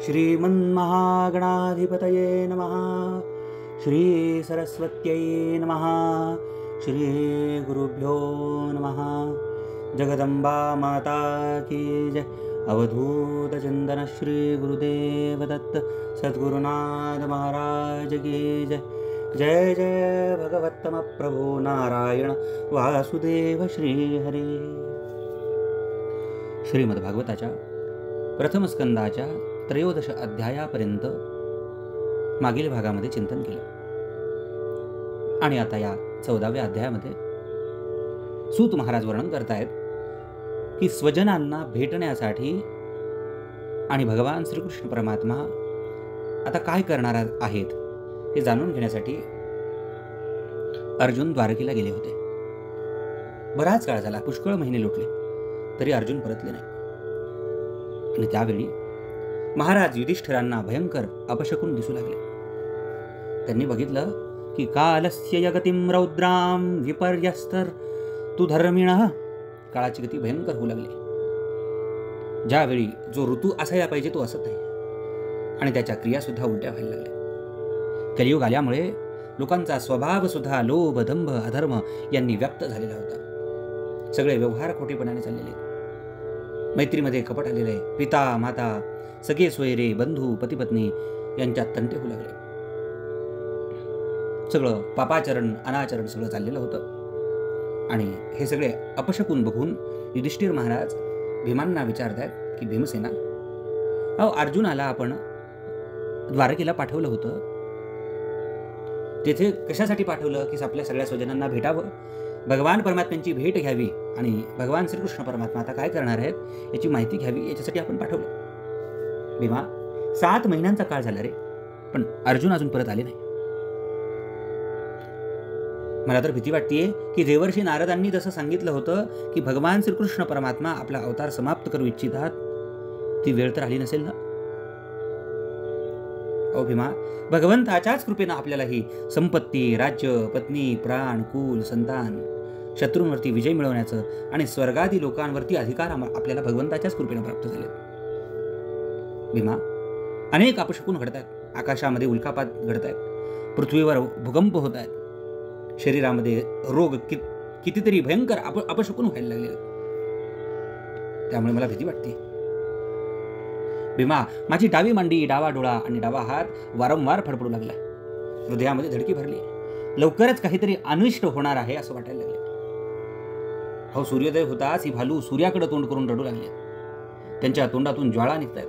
श्रीमन्महागणाधिपतये नमः। श्री सरस्वत्यै नमः। श्री गुरुभ्यो नमः। जगदंबा माता की जय। अवधूत चिंतन श्री गुरुदेव दत्त सद्गुरुनाथ महाराज की जय। जय जय भगवत्तम प्रभो नारायण वासुदेव श्री हरी। श्रीमद्भागवताच्या प्रथम स्कंदाच्या त्रयोदश अध्यायापर्यंत मागील भागामध्ये चिंतन केले आणि आता या 14व्या अध्यायामध्ये सूत महाराज वर्णन करतायत की स्वजनांना भेटण्यासाठी आणि भगवान श्रीकृष्ण परमात्मा आता काय करणार आहेत हे जाणून घेण्यासाठी अर्जुन द्वारकेला गेले होते. बराच काळ झाला, पुष्कळ महिने लोटले तरी अर्जुन परतले नाही. आणि त्यावेळी महाराज युधिष्ठिरांना भयंकर अपशकुन दिसू लागले. त्यांनी बघितलं की कालस्य यगतिम रौद्राम विपर्यस्तर तू धर्मिणः. काळाची गती भयंकर होऊ लागली. ज्यावेळी जो ऋतू असायला पाहिजे तो असत नाही आणि त्याच्या क्रिया सुद्धा उलट्या व्हायला लागल्या. कलियुग आल्यामुळे लोकांचा स्वभाव सुद्धा लोभ, दंभ, अधर्म यांनी व्यक्त झालेला होता. सगळे व्यवहार खोटेपणाने चाललेले. मैत्रीमध्ये कपट आलेले. पिता माता, सगळे सोयरे, बंधू, पतिपत्नी यांच्यात तंटे होऊ लागले. सगळं पापाचरण, अनाचरण सगळं चाललेलं होतं. आणि हे सगळे अपशकुन बघून युधिष्ठिर महाराज भीमांना विचारतात की भीमसेना, अर्जुनाला आपण द्वारकेला पाठवलं होतं, तेथे कशासाठी पाठवलं की आपल्या सगळ्या स्वजनांना भेटावं, भगवान परमात्म्यांची भेट घ्यावी आणि भगवान श्रीकृष्ण परमात्मा आता काय करणार आहेत याची माहिती घ्यावी, याच्यासाठी आपण पाठवलं. भीमा, 7 महिन्यांचा काळ झाला रे, पण अर्जुन अजून परत आले नाही. मला तर भीती वाटतेय की देवर्षी नारदांनी जसं सांगितलं होतं की भगवान श्रीकृष्ण परमात्मा आपला अवतार समाप्त करू इच्छितात, ती वेळ तर आली नसेल ना. ओ भीमा, भगवंताच्याच कृपेनं आपल्याला ही संपत्ती, राज्य, पत्नी, प्राण, कुल, संतान, शत्रूंवरती विजय मिळवण्याचं आणि स्वर्गादी लोकांवरती अधिकार आपल्याला भगवंताच्याच कृपेनं प्राप्त झाले. भीमा, अनेक अपशकुन घडत आहेत. आकाशामध्ये उल्कापात घडत आहेत, पृथ्वीवर भूकंप होत आहेत, शरीरामध्ये रोग कितीतरी भयंकर अपशकुन व्हायला लागले. त्यामुळे मला भीती वाटते. भीमा, माझी डावी मांडी, डावा डोळा आणि डावा हात वारंवार फडफडू लागला. हृदयामध्ये धडकी भरली. लवकरच काहीतरी अनिष्ट होणार आहे असं वाटायला लागले. हो, सूर्योदय होताच ही भालू सूर्याकडे तोंड करून रडू लागले. त्यांच्या तोंडातून ज्वाळा निघतायत.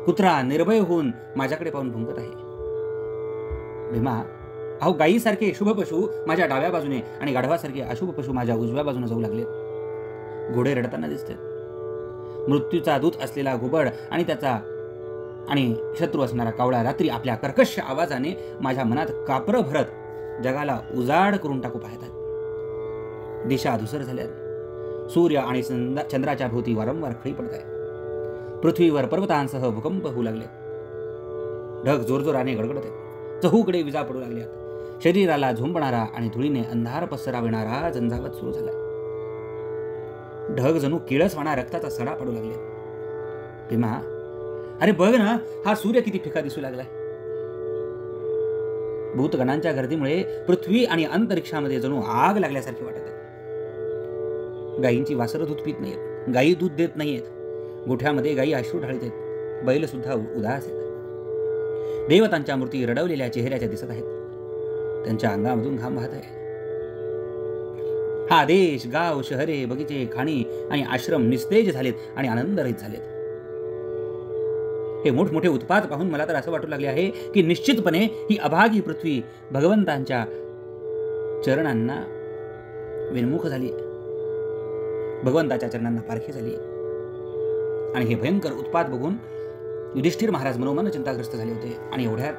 कुत्रा निर्भय होऊन माझ्याकडे पाहून भुंकत आहे. भीमा, गायीसारखे शुभ पशु माझ्या डाव्या बाजूने आणि गाढवासारखे अशुभ पशु माझ्या उजव्या बाजूने जाऊ लागले. घोडे रडताना दिसतात. मृत्यूचा दूत असलेला घुबड आणि त्याचा आणि शत्रू असणारा कावळा रात्री आपल्या कर्कश आवाजाने माझ्या मनात कापरं भरत जगाला उजाड करून टाकू पाहतात. दिशा धुसर झाल्यात. सूर्य आणि चंद्राच्या भोवती वारंवार खळी पडत आहे. पृथ्वीवर पर्वतांसह भूकंप होऊ लागले. ढग जोरजोराने गडगडत आहेत. चहूकडे विजा पडू लागल्यात. शरीराला झोंबणारा आणि धुळीने अंधार पसरविणारा झंझावत सुरू झाला. ढग जणू किळसवाणा रक्ताचा सडा पडू लागले. भीमा, अरे बघ ना, हा सूर्य किती फिका दिसू लागलाय. भूतगणांच्या गर्दीमुळे पृथ्वी आणि अंतरिक्षामध्ये जणू आग लागल्यासारखी वाटत आहे. गायींची वासरं दूध पित नाहीत. गायी दूध देत नाहीयेत. गोठ्यामध्ये गायी अश्रू ढाळीत आहेत. बैल सुद्धा उदास आहेत. देवतांच्या मूर्ती रडवलेल्या चेहऱ्याच्या दिसत आहेत. त्यांच्या अंगामधून घाम वाहत आहे. हा देश, गाव, शहरे, बगीचे, खाणी आणि आश्रम निस्तेज झालेत आणि आनंदरहित झालेत. हे मोठमोठे उत्पात पाहून मला तर असं वाटू लागले आहे की निश्चितपणे ही अभागी पृथ्वी भगवंतांच्या चरणांना विन्मुख झाली, भगवंताच्या चरणांना पारखी झाली. आणि हे भयंकर उत्पात बघून युधिष्ठिर महाराज मनोमन चिंताग्रस्त झाले होते. आणि एवढ्यात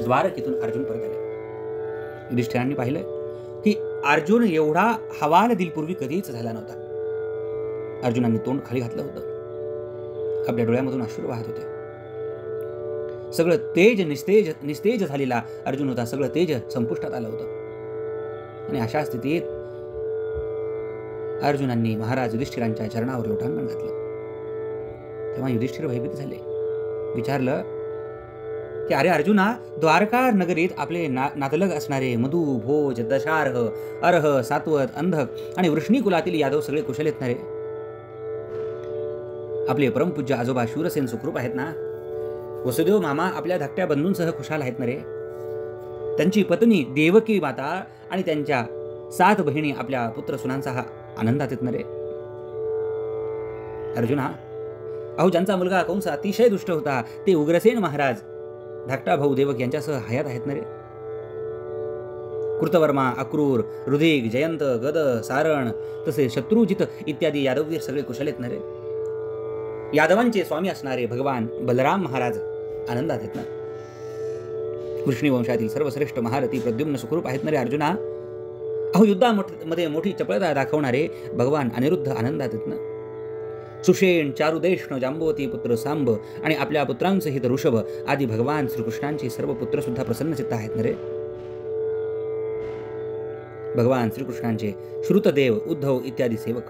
द्वारकेतून अर्जुन परत आले. युधिष्ठिरांनी पाहिलं की अर्जुन एवढा हवाल दिलपूर्वी कधीच झाला नव्हता. अर्जुनांनी तोंड खाली घातलं होतं. आपल्या डोळ्यामधून अश्रू वाहत होते. सगळं तेज निस्तेज झालेला अर्जुन होता. सगळं तेज संपुष्टात आलं होतं. आणि अशा स्थितीत अर्जुनांनी महाराज युधिष्ठिरांच्या चरणावर लोटांगण घातलं. तेव्हा युधिष्ठिर भयभीत झाले. विचारलं की अरे अर्जुना, द्वारका नगरीत आपले नातलग असणारे मधु, भोज, दशार्ह, अर्ह, सात्वत, अंधक आणि वृष्णी कुलातील यादव सगळे कुशल आहेत ना रे? आपले परमपूज्य आजोबा शूरसेन सुखरूप आहेत ना? वसुदेव मामा आपल्या धाकट्या बंधूंसह खुशाल आहेत ना रे? त्यांची पत्नी देवकी माता आणि त्यांच्या 7 बहिणी आपल्या पुत्र सुनांचा आनंदात आहेत ना रे? अर्जुना, अहो ज्यांचा मुलगा कंस अतिशय दुष्ट होता ते उग्रसेन महाराज धाकटा भाऊ देवक यांच्यासह हयात आहेत ना रे? कृतवर्मा, अक्रूर, रुधिक, जयंत, गद, सारण तसे शत्रुजित इत्यादी यादववीर सगळे कुशल आहेत ना रे? यादवांचे स्वामी असणारे भगवान बलराम महाराज आनंदात आहेत ना? वृष्णी वंशातील सर्वश्रेष्ठ महारथी प्रद्युम्न सुखरूप आहेत ना रे अर्जुना? अहो युद्धामध्ये मोठी चपळता दाखवणारे भगवान अनिरुद्ध आनंदात आहेत ना? सुषेण, चारुदेष्ण, जांबवती पुत्र सांब आणि आपल्या पुत्रांसहित ऋषभ आदी भगवान श्रीकृष्णांचे सर्व पुत्र सुद्धा प्रसन्नचित्त आहेत ना रे? भगवान श्रीकृष्णांचे श्रुतदेव, उद्धव इत्यादी सेवक,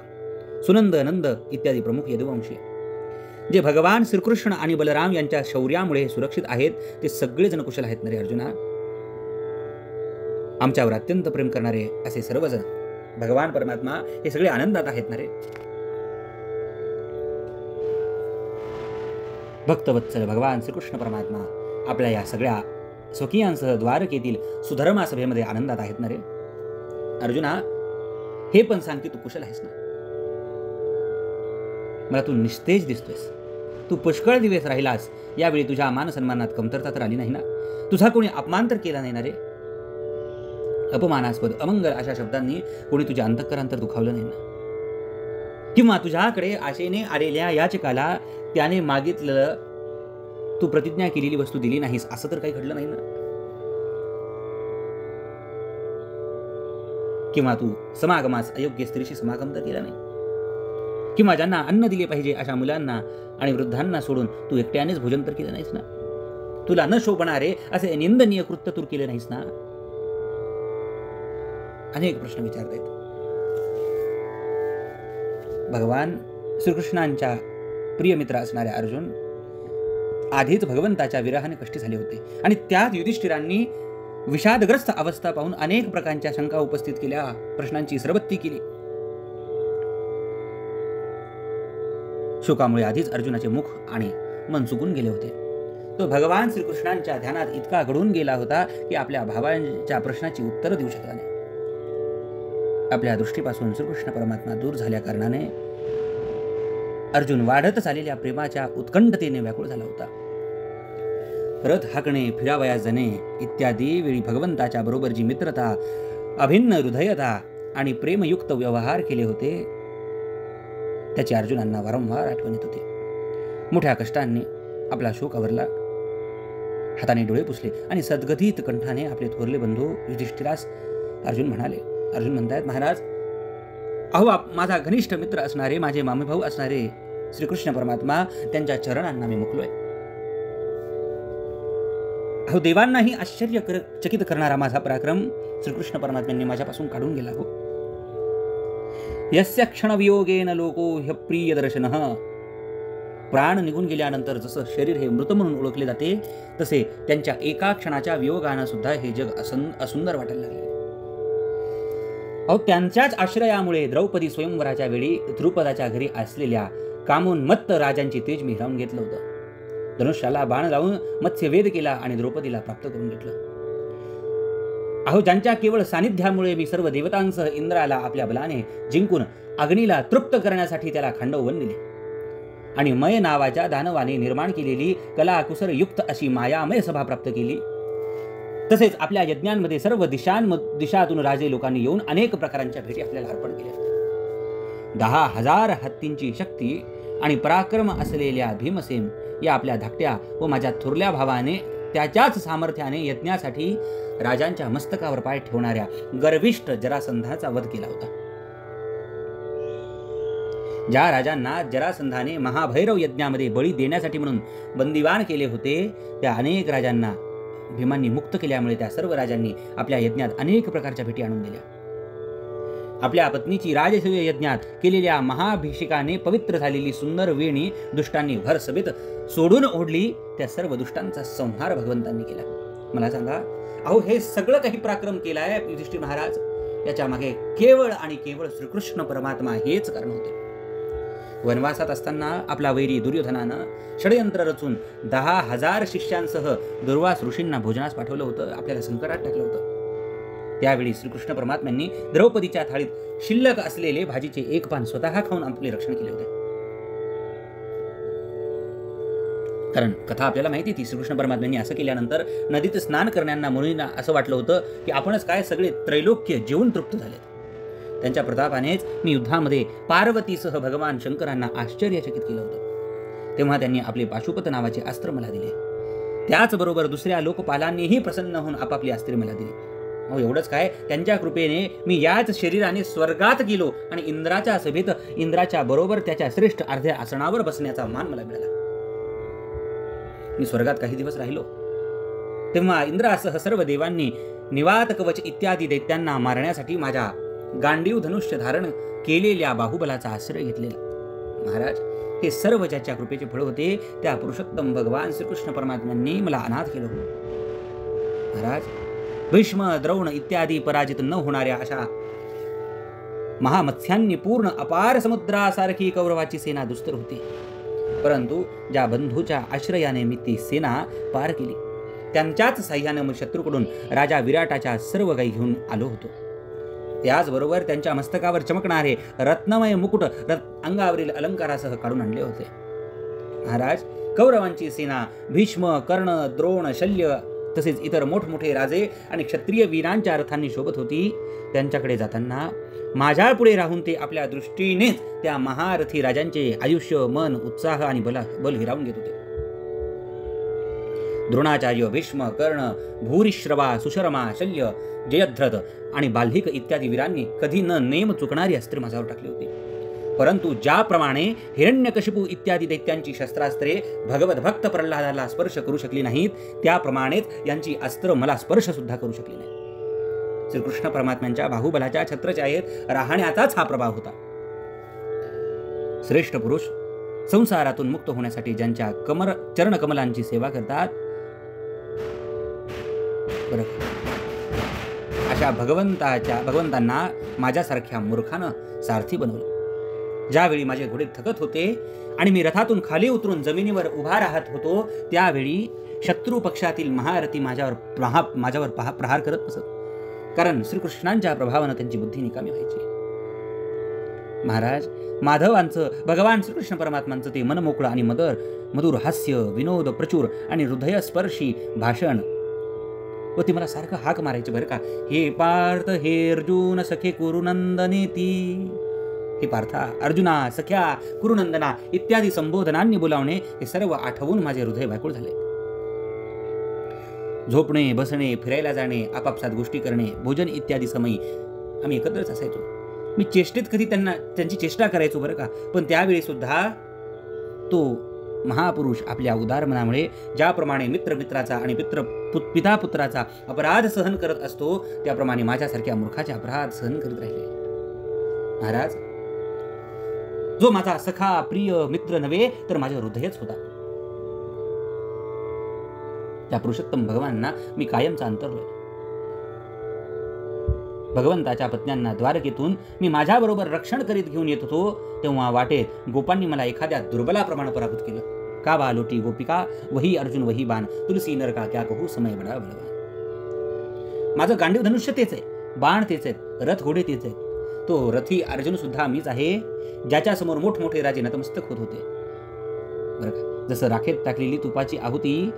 सुनंद, नंद इत्यादी प्रमुख यदुवंशी जे भगवान श्रीकृष्ण आणि बलराम यांच्या शौर्यामुळे सुरक्षित आहेत ते सगळेजण कुशल आहेत ना रे अर्जुना? आमच्यावर अत्यंत प्रेम करणारे असे सर्वजण भगवान परमात्मा हे सगळे आनंदात आहेत ना रे? भक्तवत्सल भगवान श्रीकृष्ण परमात्मा आपल्या या सगळ्या स्वकीयांसह द्वारकेतील सुधर्मा सभेमध्ये आनंदात आहेत ना रे? अर्जुना, हे पण सांग की तू कुशल आहेस ना? मला तू निस्तेज दिसतोयस. तू पुष्कळ दिवस राहिलास, यावेळी तुझ्या मान सन्मानात कमतरता तर आली नाही ना? तुझा कोणी अपमान तर केला नाही ना रे? अपमानास्पद अमंगल अशा शब्दांनी कोणी तुझ्या अंतःकरांतर दुखावलं नाही ना? किंवा तुझ्याकडे आशेने आलेल्या याचकाला त्याने मागितलं तू प्रतिज्ञा केलेली वस्तू दिली नाहीस असं तर काही घडलं नाही ना? किंवा तू समागमास अयोग्य स्त्रीशी समागम तर केला नाही? किंवा ज्यांना अन्न दिले पाहिजे अशा मुलांना आणि वृद्धांना सोडून तू एकट्यानेच भोजन तर केलं नाहीस ना? तुला न शोभणारे असे निंदनीय कृत्य तू केले नाहीस ना? अनेक प्रश्न विचारतायत. भगवान श्रीकृष्णांच्या प्रिय मित्र असणारे अर्जुन आधीच भगवंताच्या विरहाने कष्टी झाले होते आणि त्यात युधिष्ठिरांनी विषादग्रस्त अवस्था पाहून अनेक प्रकारच्या शंका उपस्थित केल्या, प्रश्नांची सरबत्ती केली. शोकामुळे आधीच अर्जुनाचे मुख आणि मन चुकून गेले होते. तो भगवान श्रीकृष्णांच्या ध्यानात इतका गढून गेला होता की आपल्या भावांच्या प्रश्नाची उत्तरं देऊ शकला नाही. आपल्या दृष्टीपासून श्रीकृष्ण परमात्मा दूर झाल्या कारणाने अर्जुन वाढत चाललेल्या प्रेमाच्या उत्कंठतेने व्याकुळ झाला होता. रथ हाकणे, फिरावया जणे इत्यादी वेळी भगवंताच्या बरोबर जी मित्रता, अभिन्न हृदयता आणि प्रेमयुक्त व्यवहार केले होते त्याची अर्जुनांना वारंवार आठवण येत होती. मोठ्या कष्टांनी आपला शोक आवरला, हाताने डोळे पुसले आणि सद्गतीत कंठाने आपले थोरले बंधू युधिष्ठिरास अर्जुन म्हणाले. अर्जुन म्हणतायत, महाराज, अहो माझा घनिष्ठ मित्र असणारे, माझे मामेभाऊ असणारे श्रीकृष्ण परमात्मा त्यांच्या चरणांना मी मुकलोय. अहो देवांनाही आश्चर्यचकित करणारा माझा पराक्रम श्रीकृष्ण परमात्म्यांनी माझ्यापासून काढून गेला हो. यस्य क्षणवियोगेन लोको ह्यप्रिय दर्शनः. प्राण निघून गेल्यानंतर जसं शरीर हे मृत म्हणून ओळखले जाते तसे त्यांच्या एका क्षणाच्या वियोगानं सुद्धा हे जग असुंदर वाटायला लागले. अहो त्यांच्याच आश्रयामुळे द्रौपदी स्वयंवराच्या वेळी द्रुपदाच्या घरी असलेल्या कामोन्मत्त राजांची तेज मी हिरावून घेतलं होतं. धनुष्याला बाण लावून मत्स्यवेध केला आणि द्रौपदीला प्राप्त करून घेतलं. अहो ज्यांच्या केवळ सानिध्यामुळे मी सर्व देवतांसह इंद्राला आपल्या बलाने जिंकून अग्नीला तृप्त करण्यासाठी त्याला खांडववन दिले आणि मय नावाच्या दानवाने निर्माण केलेली कलाकुसर युक्त अशी मायामय सभा प्राप्त केली. तसेच आपल्या यज्ञांमध्ये सर्व दिशातून राजे लोकांनी येऊन अनेक प्रकारांच्या भेटी आपल्याला अर्पण केल्या. 10,000 हत्तींची शक्ती आणि पराक्रम असलेल्या भीमसेन या आपल्या धाकट्या व माझ्या थोरल्या भावाने त्याच्याच सामर्थ्याने यज्ञासाठी राजांच्या मस्तकावर पाय ठेवणाऱ्या गर्विष्ठ जरासंधाचा वध केला होता. ज्या राजांना जरासंधाने महाभैरव यज्ञामध्ये बळी देण्यासाठी म्हणून बंदिवान केले होते त्या अनेक राजांना भीमांनी मुक्त केल्यामुळे त्या सर्व राजांनी आपल्या यज्ञात अनेक प्रकारच्या भेटी आणून दिल्या. आपल्या पत्नीची राजसूय यज्ञात केलेल्या महाभिषेकाने पवित्र झालेली सुंदर वेणी दुष्टांनी भर सभेत सोडून ओढली. त्या सर्व दुष्टांचा संहार भगवंतांनी केला. मला सांगा, अहो हे सगळं काही पराक्रम केलाय युधिष्ठिर महाराज, याच्या मागे केवळ आणि केवळ श्रीकृष्ण परमात्मा हेच कारण होते. वनवासात असताना आपला वैरी दुर्योधनानं षडयंत्र रचून 10,000 शिष्यांसह दुर्वास ऋषींना भोजनास पाठवलं होतं, आपल्याला संकटात टाकलं होतं. त्यावेळी श्रीकृष्ण परमात्म्यांनी द्रौपदीच्या थाळीत शिल्लक असलेले भाजीचे एक पान स्वतः खाऊन आपले रक्षण केले होते. कारण कथा आपल्याला माहिती ती श्रीकृष्ण परमात्म्यांनी असं केल्यानंतर नदीत स्नान करण्याना मुनींना असं वाटलं होतं की आपणच काय सगळे त्रैलोक्य जेवून तृप्त झाले. त्यांच्या प्रतापानेच मी युद्धामध्ये पार्वतीसह भगवान शंकरांना आश्चर्यचकित केलं होतं. तेव्हा त्यांनी आपले पाशुपत नावाचे अस्त्र मला दिले. त्याचबरोबर दुसऱ्या लोकपालांनीही प्रसन्न होऊन आपापली अस्त्रे मला दिली. अहो एवढंच काय, त्यांच्या कृपेने मी याच शरीराने स्वर्गात गेलो आणि इंद्राच्या सभेत इंद्राच्या बरोबर त्याच्या श्रेष्ठ अर्ध्या आसनावर बसण्याचा मान मला मिळाला. मी स्वर्गात काही दिवस राहिलो तेव्हा इंद्रासह सर्व देवांनी निवात कवच इत्यादी दैत्यांना मारण्यासाठी माझ्या गांडीव धनुष्य धारण केलेल्या बाहुबलाचा आश्रय घेतलेला. महाराज, हे सर्व ज्याच्या कृपेचे फळ होते त्या पुरुषोत्तम भगवान श्रीकृष्ण परमात्म्यांनी मला अनाथ केलं होतं. महाराज, भीष्म द्रोण इत्यादी पराजित न होणाऱ्या अशा महामत्स्यांनी पूर्ण अपार समुद्रासारखी कौरवाची सेना दुस्तर होती. परंतु ज्या बंधूच्या आश्रयाने मी ती सेना पार केली, त्यांच्याच साह्याने मी शत्रूकडून राजा विराटाच्या सर्व काही घेऊन आलो होतो. त्याचबरोबर त्यांच्या मस्तकावर चमकणारे रत्नमय मुकुट अंगावरील अलंकारासह काढून आणले होते. महाराज, कौरवांची सेना भीष्म, कर्ण, द्रोण, शल्य तसेच इतर मोठमोठे राजे आणि क्षत्रिय वीरांच्या रथांनी शोभत होती. त्यांच्याकडे जाताना माझ्या पुढे राहून ते आपल्या दृष्टीनेच त्या महारथी राजांचे आयुष्य, मन, उत्साह आणि बल हिरावून घेत होते. द्रोणाचार्य, भीष्म, कर्ण, भूरिश्रवा, सुशर्मा, शल्य, जयद्रथ आणि बाल्हिक इत्यादी वीरांनी कधी न नेम चुकणारी अस्त्रे माझ्यावर टाकली होती. परंतु ज्याप्रमाणे हिरण्यकशिपू इत्यादी दैत्यांची शस्त्रास्त्रे भगवत भक्त प्रल्हादाला स्पर्श करू शकली नाहीत, त्याप्रमाणेच यांची अस्त्र मला स्पर्श सुद्धा करू शकली नाही. श्रीकृष्ण परमात्म्यांच्या बाहुबलाच्या छत्रछायेत राहण्याचाच हा प्रभाव होता. श्रेष्ठ पुरुष संसारातून मुक्त होण्यासाठी ज्यांच्या चरणकमलांची सेवा करतात, अशा भगवंतांना माझ्यासारख्या मूर्खानं सारथी बनवलं. ज्यावेळी माझे घोडे थकत होते आणि मी रथातून खाली उतरून जमिनीवर उभा राहत होतो, त्यावेळी शत्रू पक्षातील महारथी माझ्यावर प्रहार करत बसत. कारण श्रीकृष्णांच्या प्रभावानं त्यांची बुद्धी निकामी व्हायची. महाराज, माधवांचं, भगवान श्रीकृष्ण परमात्मांचं ते मनमोकळं आणि मधुर हास्य, विनोद प्रचूर आणि हृदयस्पर्शी भाषण व ते मला सारखं हाक मारायचे बरं का. हे पार्थ, हे अर्जुन, सखे कुरुनंदनेती. हे पार्था, अर्जुना, सख्या, कुरुनंदना इत्यादी संबोधनांनी बोलावणे हे सर्व आठवून माझे हृदय व्याकुळ झाले. झोपणे, बसणे, फिरायला जाणे, आपापसात गोष्टी करणे, भोजन इत्यादी समयी आम्ही एकत्रच असायचो. मी चेष्टेत कधी त्यांची चेष्टा करायचो बरं का. पण त्यावेळी सुद्धा तो महापुरुष आपल्या उदार मनामुळे ज्याप्रमाणे मित्राचा आणि पिता पुत्राचा अपराध सहन करत असतो, त्याप्रमाणे माझ्यासारख्या मूर्खाचे अपराध सहन करीत राहिले. महाराज, जो माझा सखा, प्रिय, मित्र नव्हे तर माझे हृदयच होता, त्या पुरुषोत्तम भगवानांना मी कायमचा अंतरलोय. भगवंताच्या पत्न्यांना द्वारकेतून मी माझ्याबरोबर रक्षण करीत घेऊन येत होतो, तेव्हा वाटेत गोपांनी मला एखाद्या दुर्बलाप्रमाणे पराभूत केलं. का बा लोटी गोपिका, वही अर्जुन वही बाण, तुलसी नरका क्या कहू, समय बडा बलवान. माझं गांडीव धनुष्य तेच आहे, बाण तेच आहेत, रथ घोडे तेच आहेत. तो रथी अर्जुन सुद्धा मीच आहे, ज्याच्या समोर मोठमोठे राजे नतमस्तक होत होते बरं का. जसं राखेत टाकलेली तुपाची आहुती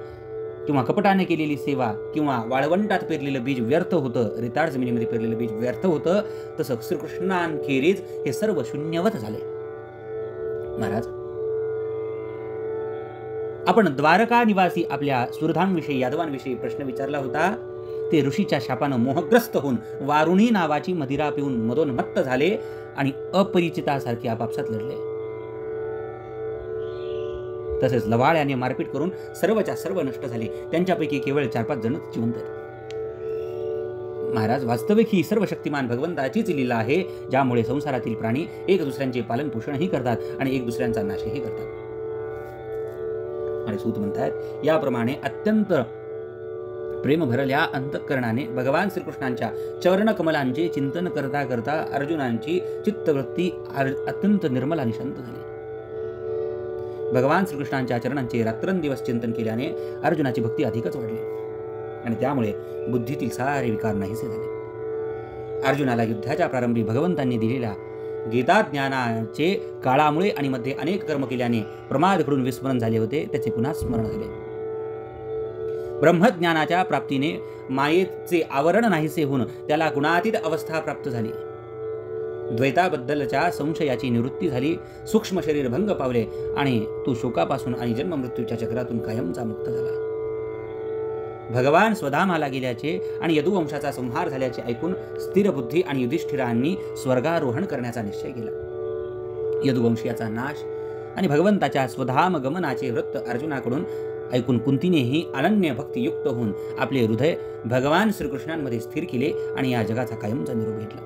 किंवा कपटाने केलेली सेवा किंवा वाळवंटात पेरलेलं बीज व्यर्थ होतं, रिताड जमिनीमध्ये पेरलेलं बीज व्यर्थ होतं, तसं श्रीकृष्णांखेरीज हे सर्व शून्यवत झाले. महाराज, आपण द्वारका निवासी आपल्या सुरधांविषयी, यादवांविषयी प्रश्न विचारला होता. ते ऋषीच्या शापानं मोहग्रस्त होऊन वारुणी नावाची मदिरा पिऊन मदोन्मत्त झाले आणि अपरिचितासारखे आपापसात लढले. तसेच लवाळ्याने मारपीट करून सर्वच्या सर्व नष्ट झाले. त्यांच्यापैकी केवळ 4-5 जणच जिवंत आहेत. महाराज, वास्तविक ही सर्व शक्तिमान भगवंताचीच लीला आहे, ज्यामुळे संसारातील प्राणी एक दुसऱ्यांचे पालन पोषणही करतात आणि एक दुसऱ्यांचा नाशही करतात. आणि सूत म्हणतात, याप्रमाणे अत्यंत प्रेम भरल्या अंतःकरणाने भगवान श्रीकृष्णांच्या चरणकमलांचे चिंतन करता करता अर्जुनांची चित्तवृत्ती अत्यंत निर्मल आणि शांत झाली. भगवान श्रीकृष्णांच्या चरणांचे रात्रंदिवस चिंतन केल्याने अर्जुनाची भक्ती अधिकच वाढली आणि त्यामुळे बुद्धीतील सारे विकार नाहीसे झाले. अर्जुनाला युद्धाच्या प्रारंभी भगवंतांनी दिलेल्या गीता ज्ञानाचे काळामुळे आणि मध्ये अनेक कर्म केल्याने प्रमाद घडून विस्मरण झाले होते, त्याचे पुन्हा स्मरण झाले. ब्रह्मज्ञानाच्या प्राप्तीने मायेचे आवरण नाहीसे होऊन त्याला गुणातीत अवस्था प्राप्त झाली. द्वैताबद्दलच्या संशयाची निवृत्ती झाली. सूक्ष्म शरीर भंग पावले आणि तो शोकापासून आणि जन्म मृत्यूच्या चक्रातून कायमचा मुक्त झाला. भगवान स्वधामाला गेल्याचे आणि यदुवंशाचा संहार झाल्याचे ऐकून स्थिर बुद्धी आणि युधिष्ठिरांनी स्वर्गारोहण करण्याचा निश्चय केला. यदुवंशीयाचा नाश आणि भगवंताच्या स्वधाम गमनाचे वृत्त अर्जुनाकडून ऐकून कुंतीनेही अनन्य भक्तियुक्त होऊन आपले हृदय भगवान श्रीकृष्णांमध्ये स्थिर केले आणि या जगाचा कायमचा निरोप घेतला.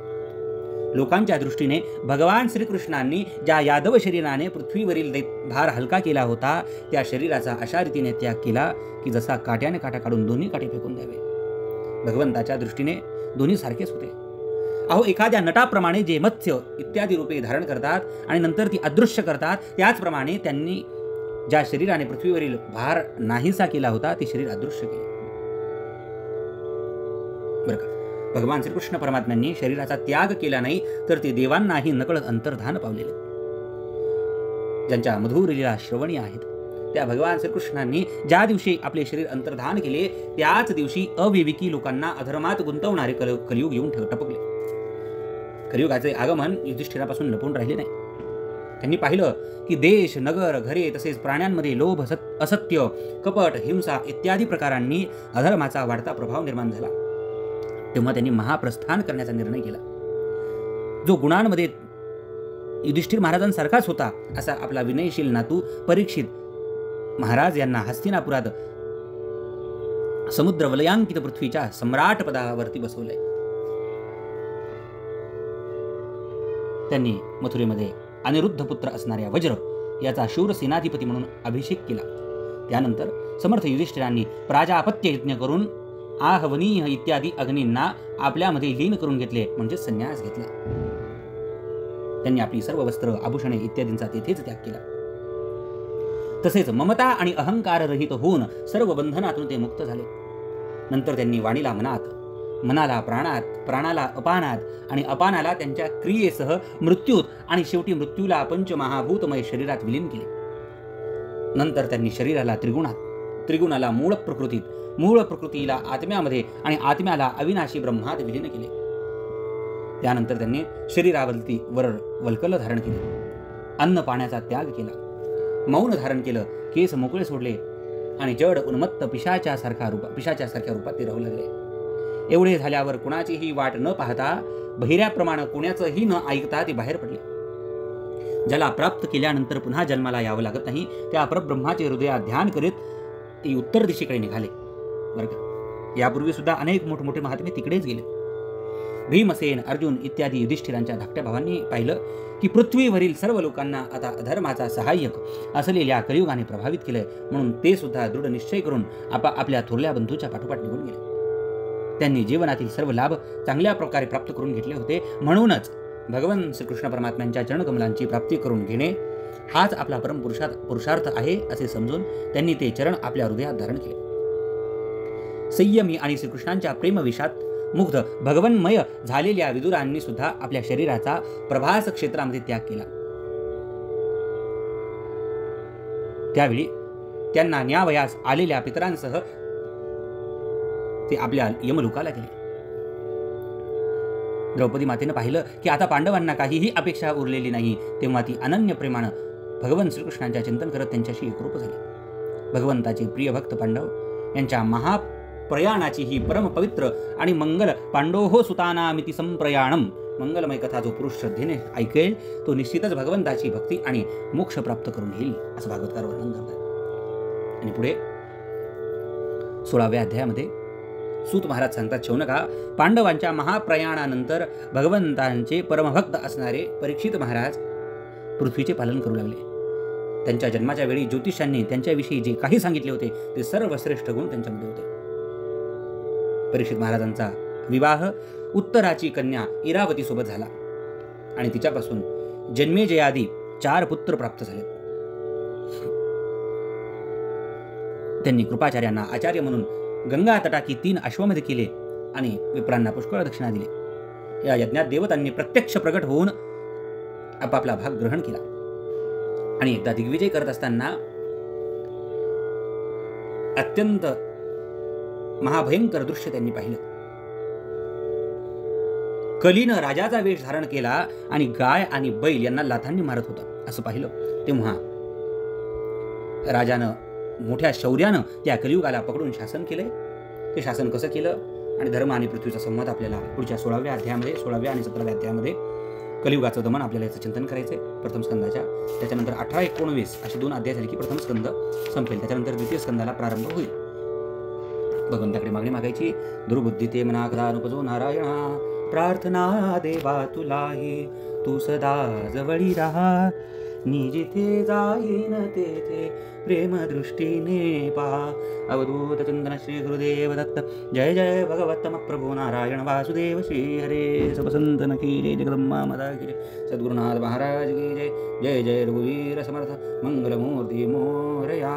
लोकांच्या दृष्टीने भगवान श्रीकृष्णांनी ज्या यादव शरीराने पृथ्वीवरील भार हलका केला होता, त्या शरीराचा अशा रीतीने त्याग केला की जसा काट्याने काटा काढून दोन्ही काटे फेकून द्यावे. भगवंताच्या दृष्टीने दोन्ही सारखेच होते. अहो, एखाद्या नटाप्रमाणे जे मत्स्य इत्यादी रूपे धारण करतात आणि नंतर ती अदृश्य करतात, त्याचप्रमाणे त्यांनी ज्या शरीराने पृथ्वीवरील भार नाहीसा केला होता, ते शरीर अदृश्य केले. बरं का, भगवान श्रीकृष्ण परमात्म्यांनी शरीराचा त्याग केला नाही, तर ते देवांनाही नकळत अंतर्धान पावलेले. ज्यांच्या मधुर लीला श्रवणी आहेत, त्या भगवान श्रीकृष्णांनी ज्या दिवशी आपले शरीर अंतर्धान केले, त्याच दिवशी अविवेकी लोकांना अधर्मात गुंतवणारे कलियुग येऊन टपकले. कलियुगाचे आगमन युधिष्ठिरापासून लपून राहिले नाही. त्यांनी पाहिलं की देश, नगर, घरे तसेच प्राण्यांमध्ये लोभ, असत्य, कपट, हिंसा इत्यादी प्रकारांनी अधर्माचा वाढता प्रभाव निर्माण झाला. तेव्हा त्यांनी महाप्रस्थान करण्याचा निर्णय केला. जो गुणांमध्ये युधिष्ठिर महाराजांसारखाच होता, असा आपला विनयशील नातू परीक्षित महाराज यांना हस्तिनापुरात समुद्र वलयांकित पृथ्वीच्या सम्राट पदावरती बसवले. त्यांनी मथुरेमध्ये अनिरुद्ध पुत्र असणाऱ्या वज्र याचा शूर सेनाधिपती म्हणून अभिषेक केला. त्यानंतर समर्थ युधिष्ठिरांनी प्राजापत्य यज्ञ करून आहवनीय इत्यादी अग्नींना आपल्यामध्ये लीन करून घेतले, म्हणजे संन्यास घेतला. त्यांनी आपली सर्व वस्त्र, आभूषणे इत्यादींचा तेथेच त्याग केला. तसेच ममता आणि अहंकार रहित होऊन सर्व बंधनातून ते मुक्त झाले. नंतर त्यांनी वाणीला मनात, मनाला प्राणात, प्राणाला अपानात आणि अपानाला त्यांच्या क्रियेसह मृत्यूत आणि शेवटी मृत्यूला पंचमहाभूतमय शरीरात विलीन केले. नंतर त्यांनी शरीराला त्रिगुणात, त्रिगुणाला मूळ प्रकृतीत, मूळ प्रकृतीला आत्म्यामध्ये आणि आत्म्याला अविनाशी ब्रह्मात विलीन केले. त्यानंतर त्यांनी शरीरावरती वल्कल धारण केले, अन्न पाण्याचा त्याग केला, मौन धारण केलं, केस मोकळे सोडले आणि जड उन्मत्त पिशाच्यासारख्या रूपात ते राहू लागले. एवढे झाल्यावर कुणाचीही वाट न पाहता, बहिऱ्याप्रमाणे कुणाचंही न ऐकता ते बाहेर पडले. ज्याला प्राप्त केल्यानंतर पुन्हा जन्माला यावं लागत नाही, त्या परब्रह्माचे हृदयात ध्यान करीत ते उत्तर दिशेकडे निघाले. बरं का, यापूर्वी सुद्धा अनेक मोठमोठे महात्मे तिकडेच गेले. भीमसेन, अर्जुन इत्यादी युधिष्ठिरांच्या धाकट्या भावांनी पाहिलं की पृथ्वीवरील सर्व लोकांना आता अधर्माचा सहाय्यक असलेल्या कलियुगाने प्रभावित केलंय, म्हणून ते सुद्धा दृढ निश्चय करून आपल्या थोरल्या बंधूच्या पाठोपाठ निघून गेले. त्यांनी जीवनातील सर्व लाभ चांगल्या प्रकारे प्राप्त करून घेतले होते. म्हणूनच भगवान श्रीकृष्ण परमात्म्यांच्या चरणकमलांची प्राप्ती करून घेणे हाच आपला परम पुरुषार्थ आहे असे समजून त्यांनी ते चरण आपल्या हृदयात धारण केले. संयमी आणि श्रीकृष्णांच्या प्रेमविषात मुग्ध भगवन्मय झालेल्या विदुरांनी सुद्धा आपल्या शरीराचा प्रभास क्षेत्रामध्ये त्याग केला. त्यावेळी त्यांना न्यावयास आलेल्या पितरांसह ते आपल्या यमलोकाला गेले. द्रौपदी मातेनं पाहिलं की आता पांडवांना काहीही अपेक्षा उरलेली नाही, तेव्हा ती अनन्य प्रेमानं भगवान श्रीकृष्णांच्या चिंतन करत त्यांच्याशी एकरूप झाले. भगवंताचे प्रिय भक्त पांडव यांच्या महाप्रयाणाची ही परम पवित्र आणि मंगल पांडोहो सुतानामिती संप्रयाणम मंगलमय कथा जो पुरुष श्रद्धेने ऐकेल, तो निश्चितच भगवंताची भक्ती आणि मोक्ष प्राप्त करून घेईल, असं भागवतकार वर्णन करतात. आणि पुढे 16व्या अध्यायामध्ये सूत महाराज सांगतात, शौनका, पांडवांच्या महाप्रयाणानंतर भगवंतांचे परमभक्त असणारे परीक्षित महाराज पृथ्वीचे पालन करू लागले. त्यांच्या जन्माच्या वेळी ज्योतिषांनी त्यांच्याविषयी जे काही सांगितले होते ते सर्व श्रेष्ठ गुण त्यांच्यामध्ये होते. परीक्षित महाराजांचा विवाह उत्तराची कन्या इरावती सोबत झाला आणि तिच्यापासून जन्मेजयादी 4 पुत्र प्राप्त झाले. त्यांनी कृपाचार्यांना आचार्य म्हणून गंगा तटाकी 3 अश्वमेध केले आणि विप्रांना पुष्कळ दक्षिणा दिली. या यज्ञात देवतांनी प्रत्यक्ष प्रकट होऊन आपापला भाग ग्रहण केला आणि एकदा दिग्विजय करत असताना अत्यंत महाभयंकर दृश्य त्यांनी पाहिलं. कलीनं राजाचा वेश धारण केला आणि गाय आणि बैल यांना लाथांनी मारत होता असं पाहिलं. तेव्हा राजानं मोठ्या शौर्यानं त्या कलियुगाला पकडून शासन केलंय. ते शासन कसं केलं आणि धर्म आणि पृथ्वीचा संवाद आपल्याला पुढच्या 16व्या अध्यायामध्ये 16व्या आणि 17व्या अध्यायामध्ये कलियुगाचं दमन आपल्याला याचं चिंतन करायचंय प्रथम स्कंदाच्या. त्याच्यानंतर 18, 19 असे 2 अध्याय झाले की प्रथम स्कंद संपेल. त्याच्यानंतर द्वितीय स्कंदाला प्रारंभ होईल. भगवंताकडे मागणी मागायची, दुर्बुद्धी ते मना कदा नुपजो नारायणा, प्रार्थना देवा तुलाही तू सदा जवळी राहा, मी जिथे जाईन तेथे प्रेम दृष्टीने पहा. अवधूत चिंतन श्री गुरुदेव दत्त. जय जय भगवत्तम प्रभू नारायण वासुदेव श्री हरे. सबसंतन की जय, जगदम्मा माता की जय, सद्गुरुनाथ महाराज की जय. जय जय रघुवीर समर्थ मंगलमूर्ती मोरया.